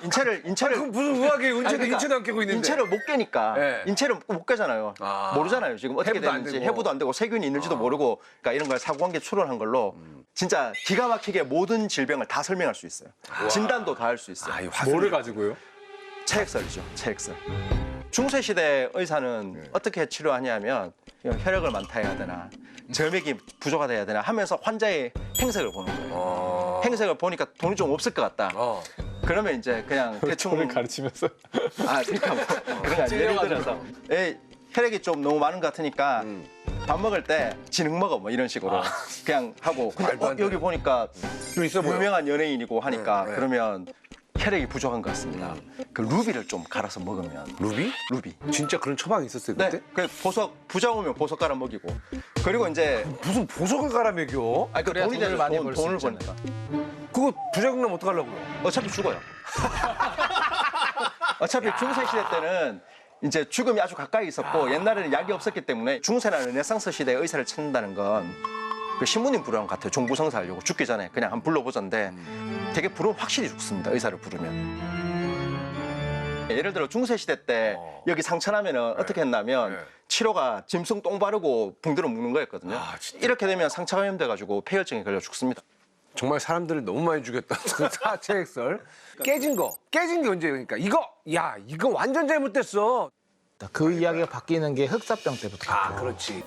인체를 그럼 무슨 의학이에요? 아니, 그러니까 인체도 안 깨고 있는데. 인체를 못 깨니까 네. 인체를 못 깨잖아요. 아. 모르잖아요. 지금 어떻게 해부도 안 되는지 되고. 해부도 안 되고 세균이 있는지도 모르고 그러니까 이런 걸 사고관계 추론한 걸로 진짜 기가 막히게 모든 질병을 다 설명할 수 있어요. 진단도 다 할 수 있어요. 아, 이 화술. 뭐를 가지고요? 체액설이죠. 체액설. 중세 시대 의사는 어떻게 치료하냐면 혈액을 많다 해야 되나 점액이 부족하다 해야 되나 하면서 환자의 행색을 보는 거예요. 행색을 보니까 돈이 좀 없을 것 같다. 그러면 이제 그냥 대충 저를 가르치면서 아 그러니까 뭐 그런 거 아니에요. 예를 들어서 혈액이 좀 너무 많은 것 같으니까 밥 먹을 때 진흙 먹어 뭐 이런 식으로 그냥 하고 근데 말도 안 돼. 여기 보니까 좀 있어 보여. 유명한 연예인이고 하니까 네. 그러면 혈액이 부족한 것 같습니다. 그 루비를 좀 갈아서 먹으면 루비? 루비. 진짜 그런 처방이 있었어요 네, 그때? 그 보석 부자 오면 보석 깔아 먹이고 그리고 이제 무슨 보석을 갈아 먹여? 그 그래야 돈이 돈을 되는 많이 돈, 벌수 돈을 있잖아요. 버니까 그거 부작용 나면 어떡하려고요? 어차피 죽어요. 어차피 중세 시대 때는 이제 죽음이 아주 가까이 있었고 옛날에는 약이 없었기 때문에 중세나 르네상스 시대에 의사를 찾는다는 건 그 신부님 부르는 것 같아요. 종부성사 하려고 죽기 전에 그냥 한번 불러보자인데 되게 부르면 확실히 죽습니다. 의사를 부르면. 예를 들어 중세 시대 때 여기 상처나면은 어떻게 했냐면 네. 치료가 짐승 똥 바르고 붕대로 묶는 거였거든요. 아, 진짜? 이렇게 되면 상처 감염돼가지고 폐혈증에 걸려 죽습니다. 정말 사람들을 너무 많이 죽였던 그 사체액설 깨진 게 언제 그러니까 이거 완전 잘못됐어. 그 이야기가 바뀌는 게 흑사병 때부터. 아 그렇지.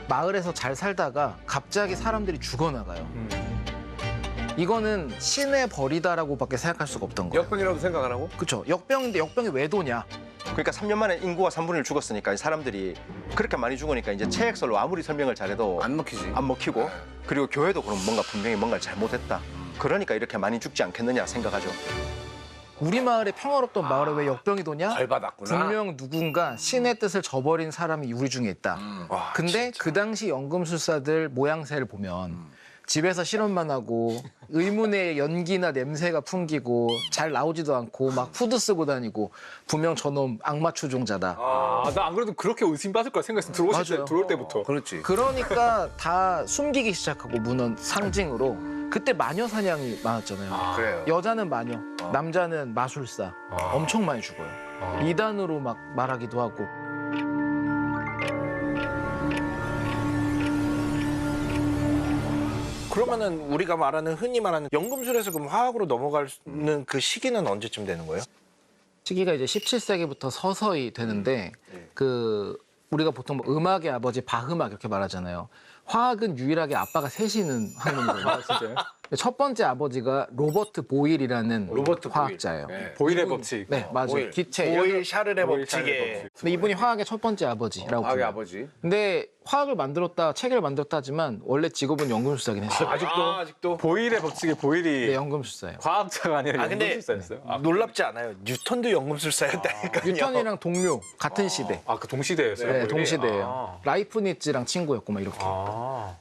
마을에서 잘 살다가 갑자기 사람들이 죽어나가요. 이거는 신의 벌이다라고밖에 생각할 수가 없던 거예요. 역병이라고 생각 안 하고? 그렇죠. 역병인데 역병이 왜 도냐? 그러니까 3년 만에 인구가 3분의 1 죽었으니까 사람들이 그렇게 많이 죽으니까 이제 체액설로 아무리 설명을 잘해도 안 먹히지. 안 먹히고 그리고 교회도 그럼 뭔가 분명히 뭔가를 잘못했다. 그러니까 이렇게 많이 죽지 않겠느냐 생각하죠. 우리 마을에 평화롭던 마을에 왜 역병이 도냐? 벌 받았구나. 분명 누군가 신의 뜻을 저버린 사람이 우리 중에 있다. 와, 근데 그 당시 연금술사들 모양새를 보면 집에서 실험만 하고 의문의 연기나 냄새가 풍기고 잘 나오지도 않고 막 후드 쓰고 다니고 분명 저놈 악마 추종자다. 아, 나 안 그래도 그렇게 의심받을 거라 생각했어. 맞아요. 들어올 때부터. 그렇지. 그러니까 다 숨기기 시작하고 문헌 상징으로 그때 마녀 사냥이 많았잖아요. 그래요. 여자는 마녀, 남자는 마술사. 엄청 많이 죽어요. 이단으로 막 말하기도 하고. 그러면은 우리가 말하는 흔히 말하는 연금술에서 그럼 화학으로 넘어가는 그 시기는 언제쯤 되는 거예요? 시기가 이제 17세기부터 서서히 되는데 그 우리가 보통 뭐 음악의 아버지 바흐막 이렇게 말하잖아요. 화학은 유일하게 아빠가 셋이는 학문이거든요. 진짜요? 첫 번째 아버지가 로버트 보일이라는 로버트 보일. 화학자예요. 네. 보일의 법칙. 네, 맞아요. 보일. 기체. 보일 샤를의 보일 법칙에 샤를의 근데 이분이 화학의 첫 번째 아버지라고 아기 불려요. 아버지. 근데 화학을 만들었다, 체계를 만들었다 하지만 원래 직업은 연금술사긴 했어요. 아직도 보일의 법칙에 보일이 네, 연금술사예요. 과학자가 아니라 아 근데 연금술사였어요. 놀랍지 않아요. 뉴턴도 연금술사였다니까요. 뉴턴이랑 동료, 같은 시대. 아, 그 동시대였어요. 네, 보일이? 동시대예요. 라이프니츠랑 친구였고 막 이렇게.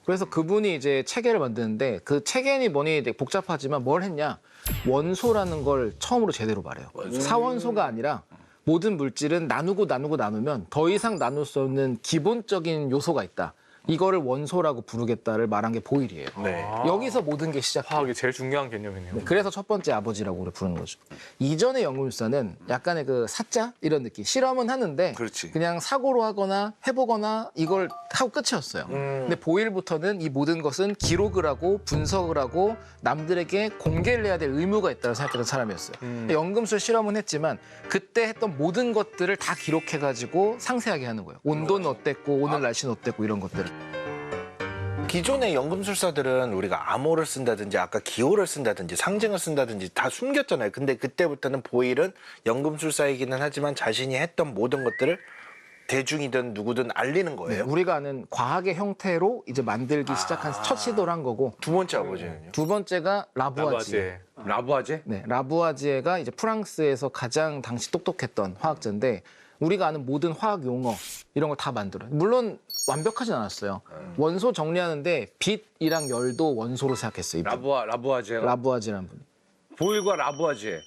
그래서 그분이 이제 체계를 만드는데 그 체계니 뭐니 되게 복잡하지만 뭘 했냐? 원소라는 걸 처음으로 제대로 말해요. 사원소가 아니라 모든 물질은 나누면 더 이상 나눌 수 없는 기본적인 요소가 있다. 이거를 원소라고 부르겠다를 말한 게 보일이에요. 네. 여기서 모든 게 시작해요. 화학이 제일 중요한 개념이네요. 네, 그래서 첫 번째 아버지라고 우리 부르는 거죠. 이전의 연금술사는 약간의 그 사자 이런 느낌. 실험은 하는데 그렇지. 그냥 사고로 하거나 해보거나 이걸 하고 끝이었어요. 근데 보일부터는 이 모든 것은 기록을 하고 분석을 하고 남들에게 공개를 해야 될 의무가 있다고 생각했던 사람이었어요. 연금술 실험은 했지만 그때 했던 모든 것들을 다 기록해가지고 상세하게 하는 거예요. 온도는 어땠고 오늘 날씨는 어땠고 이런 것들을. 기존의 연금술사들은 우리가 암호를 쓴다든지 아까 기호를 쓴다든지 상징을 쓴다든지 다 숨겼잖아요. 근데 그때부터는 보일은 연금술사이기는 하지만 자신이 했던 모든 것들을 대중이든 누구든 알리는 네, 거예요. 우리가 아는 과학의 형태로 이제 만들기 시작한 첫 시도를 한 거고 두 번째 아버지는요? 두 번째가 라부아지에. 라부아제? 네, 라부아지에가 이제 프랑스에서 가장 당시 똑똑했던 화학자인데 우리가 아는 모든 화학 용어 이런 걸 다 만들어요. 물론 완벽하진 않았어요. 원소 정리하는데 빛이랑 열도 원소로 생각했어요. 이분. 라부아제가 라부아지라는 분. 보일과 라부아제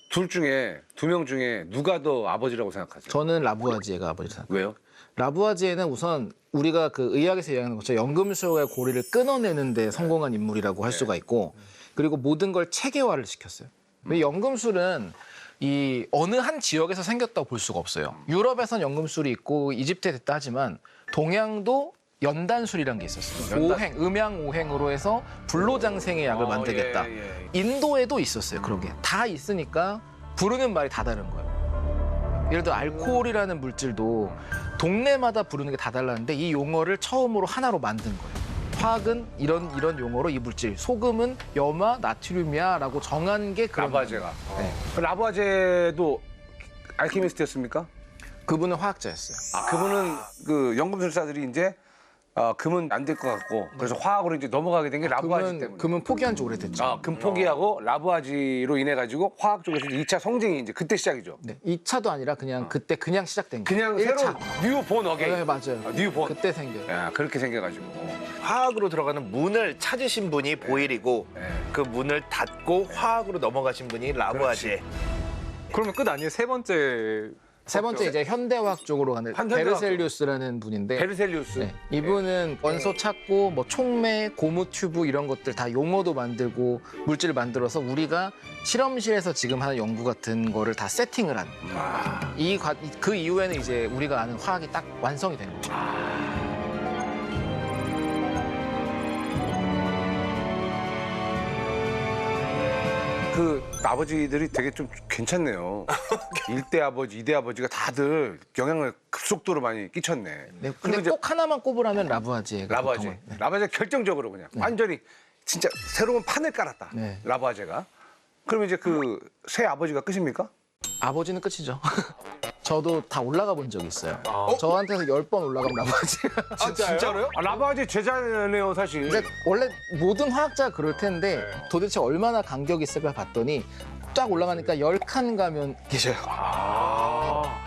둘 중에 두 명 중에 누가 더 아버지라고 생각하세요? 저는 라부아지에가 아버지 생각. 왜요? 라부아지에는 우선 우리가 그 의학에서 이야기하는 것처럼 연금술과의 고리를 끊어내는 데 성공한 인물이라고 할 수가 있고 그리고 모든 걸 체계화를 시켰어요. 연금술은 이 어느 한 지역에서 생겼다고 볼 수가 없어요. 유럽에선 연금술이 있고 이집트에 됐다 하지만 동양도 연단술이라는 게 있었어요. 오행, 음양오행으로 해서 불로장생의 약을 만들겠다. 인도에도 있었어요. 그런 게. 다 있으니까 부르는 말이 다 다른 거예요. 예를 들어 알코올이라는 물질도 동네마다 부르는 게 다 달랐는데 이 용어를 처음으로 하나로 만든 거예요. 화학은 이런 용어로 이 물질, 소금은 염화, 나트륨이야라고 정한 게 그런 라부아제가. 네. 라부아제도 알케미스트였습니까? 그분은 화학자였어요. 아, 그분은 그 연금술사들이 이제 금은 안 될 것 같고 그래서 화학으로 이제 넘어가게 된 게 라부아지 때문에. 금은 포기한 지 오래됐죠. 금 포기하고 라부아지로 인해 가지고 화학 쪽에서 2차 성징이 이제 그때 시작이죠. 네, 2차도 아니라 그냥 그때 그냥 시작된 거예요. 그냥 새로 1차. 뉴본 어게인. 네, 맞아요. 뉴본. 그때 생겨요. 야, 그렇게 생겨가지고. 화학으로 들어가는 문을 찾으신 분이 보일이고 그 문을 닫고 화학으로 넘어가신 분이 라부아제. 그러면 끝 아니에요? 세 번째 세 번째 이제 현대화학 쪽으로 가는 현대화학 베르셀리우스라는 분인데 베르셀리우스. 네, 이분은 원소 찾고 뭐 촉매, 고무 튜브 이런 것들 다 용어도 만들고 물질을 만들어서 우리가 실험실에서 지금 하는 연구 같은 거를 다 세팅을 한. 그 이후에는 이제 우리가 아는 화학이 딱 완성이 된 거죠. 그 아버지들이 되게 좀 괜찮네요. 1대 아버지, 2대 아버지가 다들 영향을 급속도로 많이 끼쳤네. 네, 그리고 근데 이제 꼭 하나만 꼽으라면 라부아제가 라바제. 보통은. 네. 라바제 결정적으로 그냥 완전히 진짜 새로운 판을 깔았다. 네. 라바제가. 그러면 이제 그 새 아버지가 끝입니까? 아버지는 끝이죠. 저도 다 올라가 본 적이 있어요. 저한테서 10번 올라가면 라부아제가. 진짜로요? 라바제 제자네요, 사실. 근데 원래 모든 화학자가 그럴 텐데 도대체 얼마나 간격이 있을까 봤더니 쫙 올라가니까 10칸 가면 계셔요.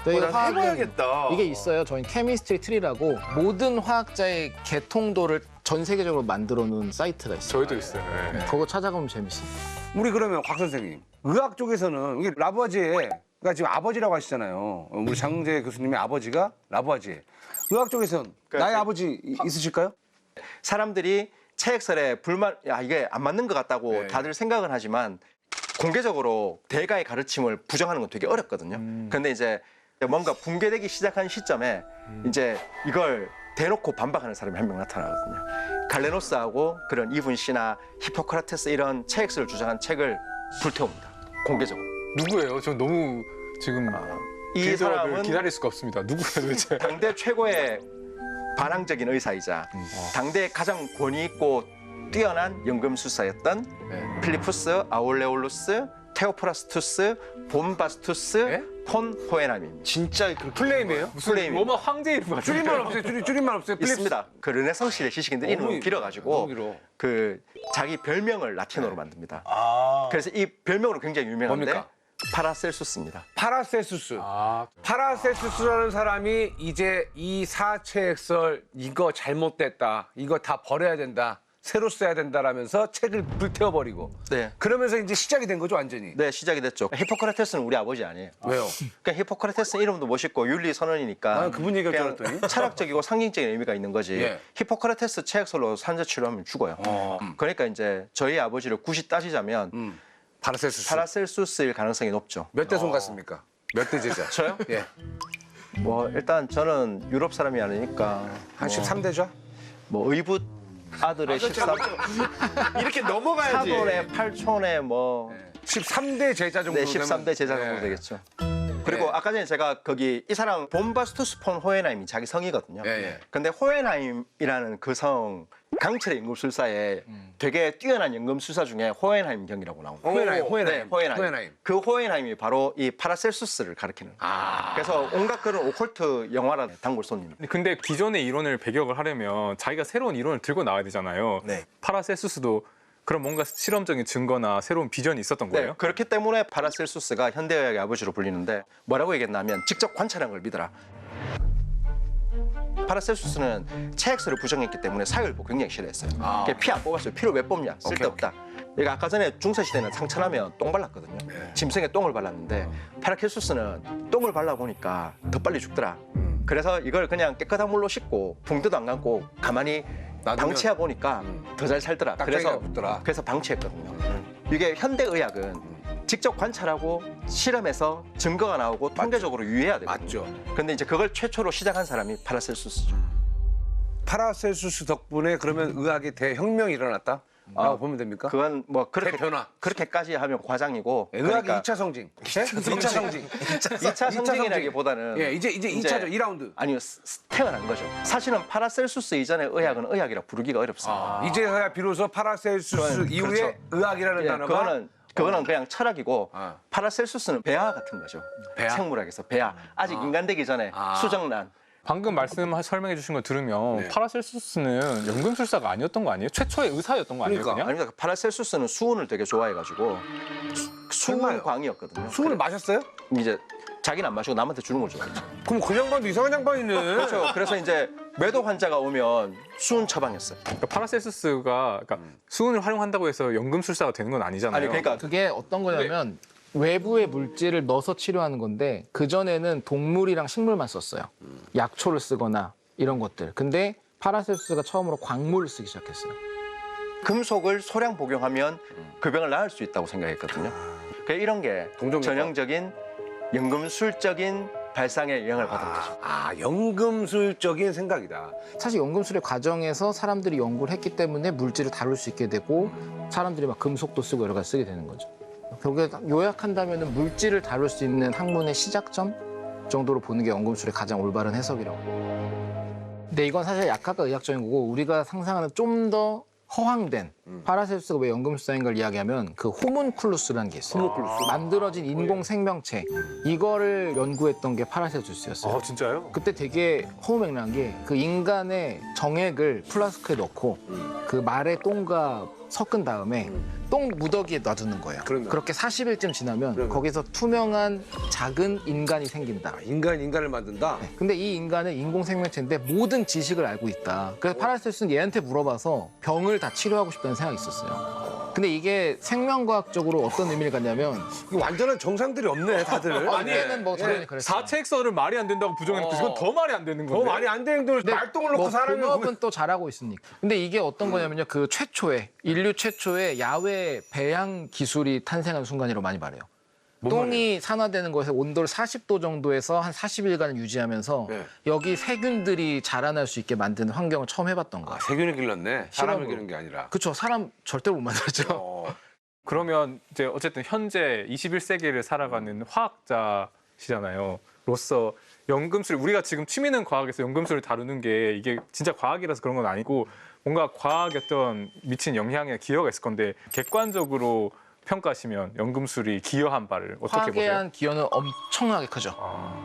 저희 난 화학은 해봐야겠다. 이게 있어요. 저희 케미스트리 트리라고 모든 화학자의 개통도를 전 세계적으로 만들어 놓은 사이트가 있어요. 저희도 있어요. 네. 그거 찾아가면 재밌어요. 우리 그러면 곽 선생님, 의학 쪽에서는 이게 라부아제가 지금 아버지라고 하시잖아요. 우리 장재 교수님의 아버지가 라부아제. 의학 쪽에서는 나의 아버지 있으실까요? 사람들이 체액설에 불만, 야 이게 안 맞는 것 같다고 네. 다들 생각은 하지만 공개적으로 대가의 가르침을 부정하는 건 되게 어렵거든요. 근데 이제 뭔가 붕괴되기 시작한 시점에 이제 이걸 대놓고 반박하는 사람이 한 명 나타나거든요. 갈레노스하고 그런 이분 씨나 히포크라테스 이런 체액설을 주장한 책을 불태웁니다. 공개적으로. 누구예요? 저 너무 지금 이 비주얼을 사람은 기다릴 수가 없습니다. 누구예요, 도대체? 당대 최고의 반항적인 의사이자 당대 가장 권위 있고 뛰어난 연금술사였던 필리푸스 아울레올루스 테오프라스투스 봄바스투스 네? 폰 호에남입니다. 진짜 그 플레임이에요? 무슨 로마 황제 이름 같은 줄임말 없어요? 줄임말 없어요? 필립스. 있습니다. 그 르네상스 시대 지식인들이 이름이 너무 길어가지고 길어. 그 자기 별명을 라틴어로 만듭니다. 아. 그래서 이 별명으로 굉장히 유명한데 뭡니까? 파라셀수스입니다. 파라셀수스. 아, 파라셀수스라는 사람이 이제 이 사체액설 이거 잘못됐다. 이거 다 버려야 된다. 새로 써야 된다라면서 책을 불태워버리고. 네. 그러면서 이제 시작이 된 거죠, 완전히. 네, 시작이 됐죠. 히포크라테스는 우리 아버지 아니에요. 왜요? 그러니까 히포크라테스 이름도 멋있고 윤리 선언이니까 아, 그분 얘기할 줄 그냥 알았더니. 철학적이고 상징적인 의미가 있는 거지. 예. 히포크라테스 체액설로 산재 치료하면 죽어요. 그러니까 이제 저희 아버지를 굳이 따지자면 파라셀수스. 파라셀수스일 가능성이 높죠. 몇 대 손 같습니까? 몇 대 제자? 저요? 예. 뭐 일단 저는 유럽 사람이 아니니까 한 13대죠? 뭐 의붓 아들의 13 이렇게 넘어가야지. 사돈의 8촌의 뭐 13대 제자 정도 네, 되면. 13대 제자 정도 예. 되겠죠. 그리고 예. 아까 전에 제가 거기 이 사람 봄바스투스 폰 호헨하임이 자기 성이거든요. 예, 예. 근데 호헨하임이라는 그 성 강철의 연금술사에 되게 뛰어난 연금술사 중에 호헨하임 경이라고 나옵니다. 호헨하임, 네, 호헨하임. 호헨하임. 호헨하임. 그 호헨하임이 바로 이 파라셀수스를 가리키는. 그래서 온갖 그런 오컬트 영화라 단골 손님. 근데 기존의 이론을 배격을 하려면 자기가 새로운 이론을 들고 나와야 되잖아요. 네. 파라셀수스도 그런 뭔가 실험적인 증거나 새로운 비전이 있었던 거예요? 네, 그렇기 때문에 파라셀수스가 현대의학의 아버지로 불리는데 뭐라고 얘기했냐면 직접 관찰한 걸 믿어라. 파라셀수스는 체액설을 부정했기 때문에 사혈복 굉장히 싫어했어요. 피 안 뽑았어요. 피를 왜 뽑냐? 쓸데없다. 얘가 아까 전에 중세시대는 상처나면 똥 발랐거든요. 짐승에 똥을 발랐는데 파라셀수스는 똥을 발라보니까 더 빨리 죽더라. 그래서 이걸 그냥 깨끗한 물로 씻고 붕대도 안 감고 가만히 놔두면- 방치해 보니까 더 잘 살더라. 딱정이가 붙더라. 그래서 방치했거든요. 이게 현대 의학은 직접 관찰하고 실험해서 증거가 나오고 통계적으로 유의해야 돼요. 맞죠. 근데 이제 그걸 최초로 시작한 사람이 파라셀수스죠. 파라셀수스 덕분에 그러면 의학의 대혁명이 일어났다? 라고 보면 됩니까? 그건 뭐 대변화. 그렇게까지 하면 과장이고. 예, 의학의 그러니까 2차 성징. 2차 성징. 2차 성징이라기보다는 예, 이제 2차죠. 2라운드. 아니요, 태어난 거죠. 사실은 파라셀수스 이전의 의학은 의학이라 부르기가 어렵습니다. 이제서야 비로소 파라셀수스 이후에 그렇죠. 의학이라는 예, 단어가 그거는 그냥 철학이고 아. 파라셀수스는 배아 같은 거죠. 배아? 생물학에서 배아. 아직 인간 되기 전에 수정란. 방금 설명해 주신 걸 들으면 파라셀수스는 연금술사가 아니었던 거 아니에요? 최초의 의사였던 거 아니에요? 그러니까. 그냥? 아닙니다. 파라셀수스는 수은을 되게 좋아해가지고 설마요? 수은광이었거든요. 수은을 마셨어요? 이제 자기는 안 마시고 남한테 주는 걸 좋아했죠. 그럼 그 양반도 이상한 양반이네. 그렇죠. 그래서 이제 매독 환자가 오면 수은 처방했어요. 그러니까 파라셀수스가 수은을 활용한다고 해서 연금술사가 되는 건 아니잖아요. 아니 그러니까 그게 어떤 거냐면 외부의 물질을 넣어서 치료하는 건데 그전에는 동물이랑 식물만 썼어요. 약초를 쓰거나 이런 것들. 근데 파라셀수스가 처음으로 광물을 쓰기 시작했어요. 금속을 소량 복용하면 그 병을 나을 수 있다고 생각했거든요. 그러니까 이런 게 동종요법. 전형적인 연금술적인 발상의 영향을 받은 거죠. 연금술적인 생각이다. 사실 연금술의 과정에서 사람들이 연구를 했기 때문에 물질을 다룰 수 있게 되고 사람들이 막 금속도 쓰고 여러 가지 쓰게 되는 거죠. 결국에 요약한다면 물질을 다룰 수 있는 학문의 시작점 정도로 보는 게 연금술의 가장 올바른 해석이라고. 근데 이건 사실 약학과 의학적인 거고 우리가 상상하는 좀 더 허황된 파라셀수스가 왜 연금술사인 걸 이야기하면 그 호문쿨루스라는 게 있어요. 만들어진 인공 생명체 이거를 연구했던 게 파라셀수스였어요. 아 진짜요? 그때 되게 허무맹랑한 게 그 인간의 정액을 플라스크에 넣고 그 말의 똥과 섞은 다음에 똥 무더기에 놔두는 거예요. 그러면? 그렇게 40일쯤 지나면 그러면? 거기서 투명한 작은 인간이 생긴다. 인간을 만든다. 근데 이 인간은 인공생명체인데 모든 지식을 알고 있다. 그래서 파라셀수스는 얘한테 물어봐서 병을 다 치료하고 싶다는 생각이 있었어요. 근데 이게 생명과학적으로 어떤 의미를 갖냐면 이거 완전한 정상들이 없네, 다들. 그때는 뭐 당연히 그랬어요. 사체액설을 말이 안 된다고 부정했는데 이건 더 말이 안 되는 건데. 더 많이 안 되는 걸 말똥을 넣고 사람이 본업은 또 잘하고 있으니까. 근데 이게 어떤 거냐면요. 그 최초의 인류 최초의 야외 배양 기술이 탄생한 순간이라고 많이 말해요. 똥이 산화되는 거에서 온도를 40도 정도에서 한 40일간을 유지하면서 네. 여기 세균들이 자라날 수 있게 만드는 환경을 처음 해봤던 거예요. 세균을 길렀네. 사람을 실험으로. 기른 게 아니라. 그렇죠. 사람 절대로 못 만들죠. 그러면 이제 어쨌든 현재 21세기를 살아가는 화학자시잖아요. 로서 연금술 우리가 지금 취미는 과학에서 연금술을 다루는 게 이게 진짜 과학이라서 그런 건 아니고 뭔가 과학에 어떤 미친 영향이나 기여가 있을 건데 객관적으로 평가하시면 연금술이 기여한 바를 어떻게 화학에 보세요? 대한 기여는 엄청나게 크죠.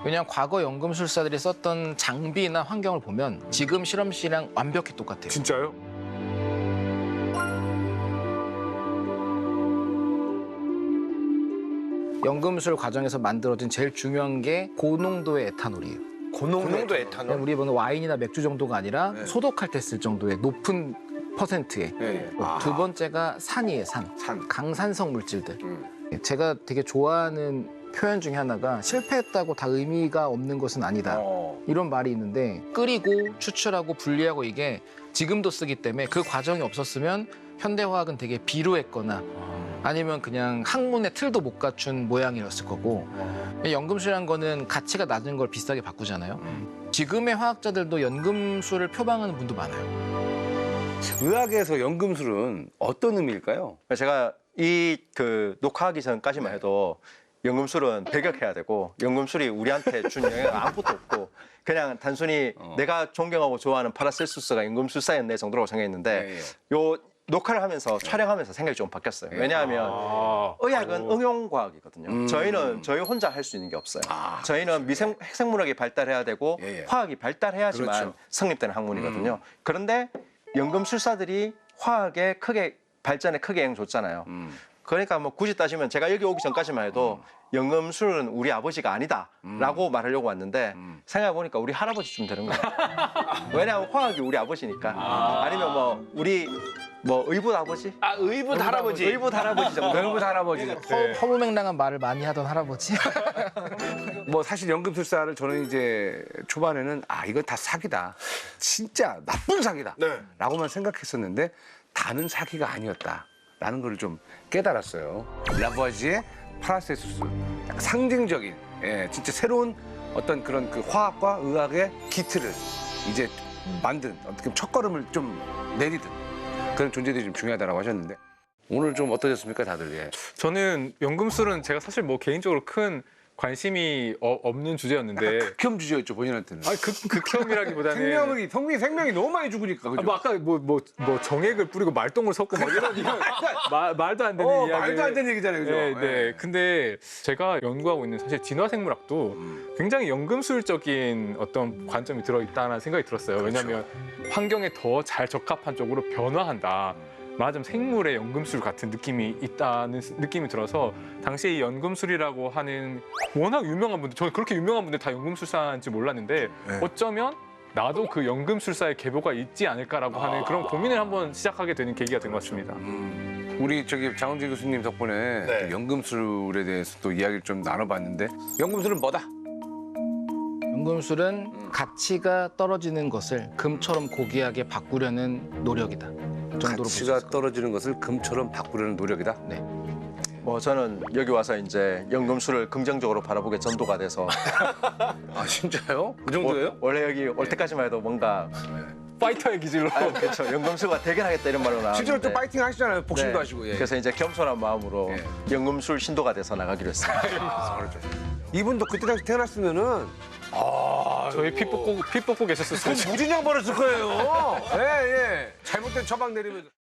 왜냐하면 과거 연금술사들이 썼던 장비나 환경을 보면 지금 실험실이랑 완벽히 똑같아요. 진짜요? 연금술 과정에서 만들어진 제일 중요한 게 고농도의 에탄올이에요. 고농도 에탄올. 우리 보는 와인이나 맥주 정도가 아니라 네. 소독할 때 쓸 정도의 높은 퍼센트의. 네. 두 번째가 산이에요, 산. 산. 강산성 물질들. 제가 되게 좋아하는 표현 중에 하나가 실패했다고 다 의미가 없는 것은 아니다. 이런 말이 있는데 끓이고 추출하고 분리하고 이게 지금도 쓰기 때문에 그 과정이 없었으면 현대화학은 되게 비루했거나 아니면 그냥 학문의 틀도 못 갖춘 모양이었을 거고 연금술이란 거는 가치가 낮은 걸 비싸게 바꾸잖아요. 지금의 화학자들도 연금술을 표방하는 분도 많아요. 의학에서 연금술은 어떤 의미일까요? 제가 이 그 녹화하기 전까지만 해도 연금술은 배격해야 되고 연금술이 우리한테 준 영향은 아무것도 없고 그냥 단순히 내가 존경하고 좋아하는 파라셀수스가 연금술사였네 정도라고 생각했는데 요 녹화를 하면서 촬영하면서 생각이 좀 바뀌었어요. 왜냐하면 의학은 응용과학이거든요. 저희는 저희 혼자 할 수 있는 게 없어요. 저희는 핵생물학이 발달해야 되고 화학이 발달해야지만 그렇죠. 성립되는 학문이거든요. 그런데 연금술사들이 화학에 발전에 크게 영향 줬잖아요. 그러니까 뭐 굳이 따지면 제가 여기 오기 전까지만 해도 연금술은 우리 아버지가 아니다라고 말하려고 왔는데 생각해보니까 우리 할아버지쯤 되는 거예요. 왜냐하면 화학이 우리 아버지니까. 아니면 뭐 우리 뭐 의붓 아버지? 의붓 할아버지. 의붓 할아버지 정도. 의붓 할아버지. 허무맹랑한 말을 많이 하던 할아버지. 뭐 사실 연금술사를 저는 이제 초반에는 이건 다 사기다. 진짜 나쁜 사기다. 라고만 생각했었는데 다는 사기가 아니었다라는 걸 좀 깨달았어요. 라부아지의 파라셀수스. 약간 상징적인 진짜 새로운 어떤 그런 그 화학과 의학의 기틀을 이제 만든 어떻게 첫걸음을 좀 내디든 그런 존재들이 좀 중요하다고 하셨는데 오늘 좀 어떠셨습니까 다들? 예. 저는 연금술은 제가 사실 뭐 개인적으로 큰 관심이 없는 주제였는데 극혐 주제였죠 본인한테는. 극혐이라기보다는 생명이 너무 많이 죽으니까 그죠? 뭐 아까 뭐 정액을 뿌리고 말똥을 섞고 막 이런 말도 안 되는 이야기. 말도 안 되는 얘기잖아요, 그죠? 네, 네. 근데 제가 연구하고 있는 사실 진화생물학도 굉장히 연금술적인 어떤 관점이 들어있다는 생각이 들었어요. 왜냐하면 환경에 더 잘 적합한 쪽으로 변화한다. 말하자면 생물의 연금술 같은 느낌이 있다는 느낌이 들어서 당시에 이 연금술이라고 하는 워낙 유명한 분들, 저는 그렇게 유명한 분들 다 연금술사인지 몰랐는데 어쩌면 나도 그 연금술사의 계보가 있지 않을까라고 하는 그런 고민을 한번 시작하게 되는 계기가 된 것 같습니다. 우리 장훈재 교수님 덕분에 또 연금술에 대해서 또 이야기를 좀 나눠봤는데 연금술은 뭐다? 연금술은 가치가 떨어지는 것을 금처럼 고귀하게 바꾸려는 노력이다. 정도로 가치가 보셨을 떨어지는 것을 금처럼 바꾸려는 노력이다. 네. 뭐 저는 여기 와서 이제 연금술을 긍정적으로 바라보게 전도가 돼서 아 진짜요? 그 정도예요? 원래 여기 올 때까지만 해도 뭔가 파이터의 기질로. 그렇죠. 연금술과 대결하겠다 이런 말로 나왔는데. 실제로 또 파이팅 하시잖아요. 복싱도 네. 하시고. 예. 그래서 이제 겸손한 마음으로 예. 연금술 신도가 돼서 나가기로 했습니다. 이분도 그때 당시 태어났으면은 저희 피 뽑고 계셨을 돈 수도 무진장 벌었을 거예요. 예, 예. 잘못된 처방 내리면.